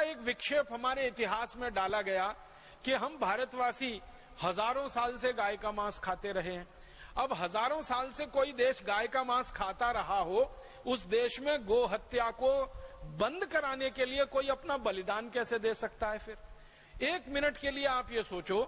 एक विक्षेप हमारे इतिहास में डाला गया कि हम भारतवासी हजारों साल से गाय का मांस खाते रहे हैं। अब हजारों साल से कोई देश गाय का मांस खाता रहा हो, उस देश में गो हत्या को बंद कराने के लिए कोई अपना बलिदान कैसे दे सकता है? फिर एक मिनट के लिए आप ये सोचो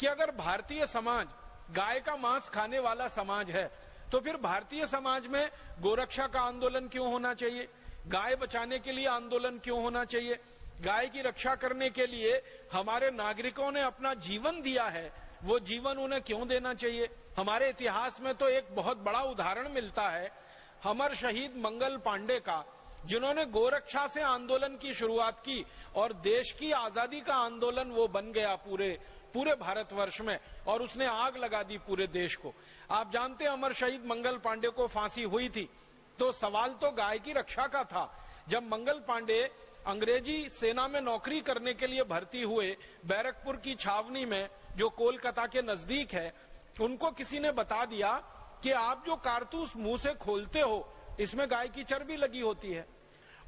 कि अगर भारतीय समाज गाय का मांस खाने वाला समाज है, तो फिर भारतीय समाज में गोरक्षा का आंदोलन क्यों होना चाहिए? गाय बचाने के लिए आंदोलन क्यों होना चाहिए? गाय की रक्षा करने के लिए हमारे नागरिकों ने अपना जीवन दिया है, वो जीवन उन्हें क्यों देना चाहिए? हमारे इतिहास में तो एक बहुत बड़ा उदाहरण मिलता है अमर शहीद मंगल पांडे का, जिन्होंने गोरक्षा से आंदोलन की शुरुआत की और देश की आजादी का आंदोलन वो बन गया पूरे भारतवर्ष में, और उसने आग लगा दी पूरे देश को। आप जानते हैं अमर शहीद मंगल पांडे को फांसी हुई थी, तो सवाल तो गाय की रक्षा का था। जब मंगल पांडे अंग्रेजी सेना में नौकरी करने के लिए भर्ती हुए बैरकपुर की छावनी में, जो कोलकाता के नजदीक है, उनको किसी ने बता दिया कि आप जो कारतूस मुंह से खोलते हो, इसमें गाय की चर्बी लगी होती है,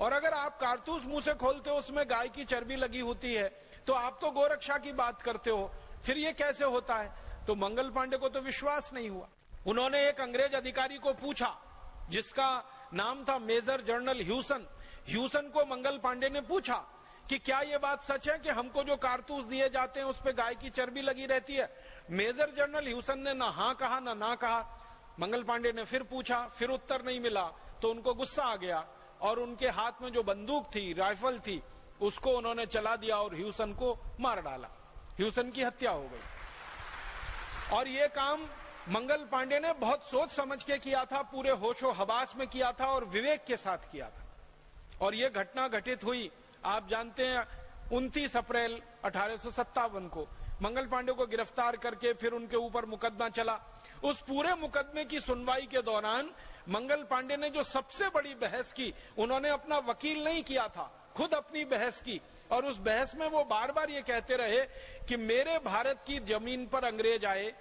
और अगर आप कारतूस मुंह से खोलते हो उसमें गाय की चर्बी लगी होती है, तो आप तो गोरक्षा की बात करते हो, फिर ये कैसे होता है? तो मंगल पांडे को तो विश्वास नहीं हुआ। उन्होंने एक अंग्रेज अधिकारी को पूछा, जिसका नाम था मेजर जनरल ह्यूसन को मंगल पांडे ने पूछा कि क्या ये बात सच है कि हमको जो कारतूस दिए जाते हैं उस पे गाय की चर्बी लगी रहती है? मेजर जनरल ह्यूसन ने ना हाँ कहा ना कहा। मंगल पांडे ने फिर पूछा, फिर उत्तर नहीं मिला, तो उनको गुस्सा आ गया और उनके हाथ में जो बंदूक थी, राइफल थी, उसको उन्होंने चला दिया और ह्यूसन को मार डाला। ह्यूसन की हत्या हो गई। और ये काम मंगल पांडे ने बहुत सोच समझ के किया था, पूरे होशो हवास में किया था और विवेक के साथ किया था। और ये घटना घटित हुई, आप जानते हैं, 29 अप्रैल 1857 को। मंगल पांडे को गिरफ्तार करके फिर उनके ऊपर मुकदमा चला। उस पूरे मुकदमे की सुनवाई के दौरान मंगल पांडे ने जो सबसे बड़ी बहस की, उन्होंने अपना वकील नहीं किया था, खुद अपनी बहस की, और उस बहस में वो बार बार ये कहते रहे कि मेरे भारत की जमीन पर अंग्रेज आए,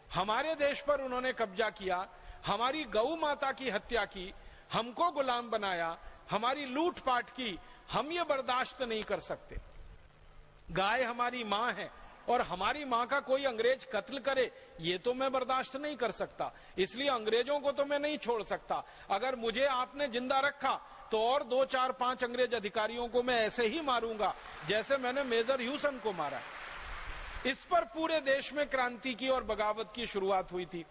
हमारे देश पर उन्होंने कब्जा किया, हमारी गौ माता की हत्या की, हमको गुलाम बनाया, हमारी लूटपाट की, हम ये बर्दाश्त नहीं कर सकते। गाय हमारी मां है और हमारी मां का कोई अंग्रेज कत्ल करे, ये तो मैं बर्दाश्त नहीं कर सकता, इसलिए अंग्रेजों को तो मैं नहीं छोड़ सकता। अगर मुझे आपने जिंदा रखा तो और 2, 4, 5 अंग्रेज अधिकारियों को मैं ऐसे ही मारूंगा जैसे मैंने मेजर ह्यूसन को मारा। इस पर पूरे देश में क्रांति की और बगावत की शुरुआत हुई थी।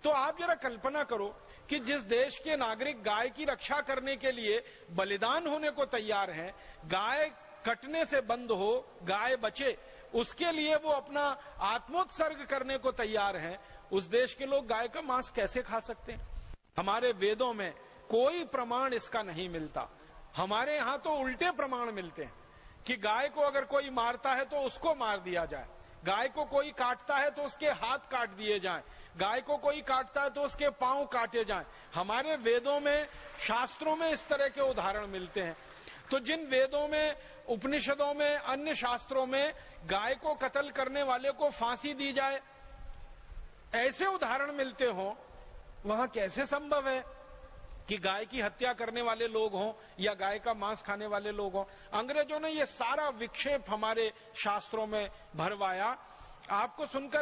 तो आप जरा कल्पना करो कि जिस देश के नागरिक गाय की रक्षा करने के लिए बलिदान होने को तैयार हैं, गाय कटने से बंद हो, गाय बचे, उसके लिए वो अपना आत्मोत्सर्ग करने को तैयार हैं, उस देश के लोग गाय का मांस कैसे खा सकते हैं? हमारे वेदों में कोई प्रमाण इसका नहीं मिलता। हमारे यहां तो उल्टे प्रमाण मिलते हैं कि गाय को अगर कोई मारता है तो उसको मार दिया जाए, गाय को कोई काटता है तो उसके हाथ काट दिए जाएं, गाय को कोई काटता है तो उसके पांव काटे जाएं। हमारे वेदों में, शास्त्रों में इस तरह के उदाहरण मिलते हैं। तो जिन वेदों में, उपनिषदों में, अन्य शास्त्रों में गाय को कत्ल करने वाले को फांसी दी जाए, ऐसे उदाहरण मिलते हों, वहां कैसे संभव है कि गाय की हत्या करने वाले लोग हों या गाय का मांस खाने वाले लोग हों? अंग्रेजों ने ये सारा विक्षेप हमारे शास्त्रों में भरवाया। आपको सुनकर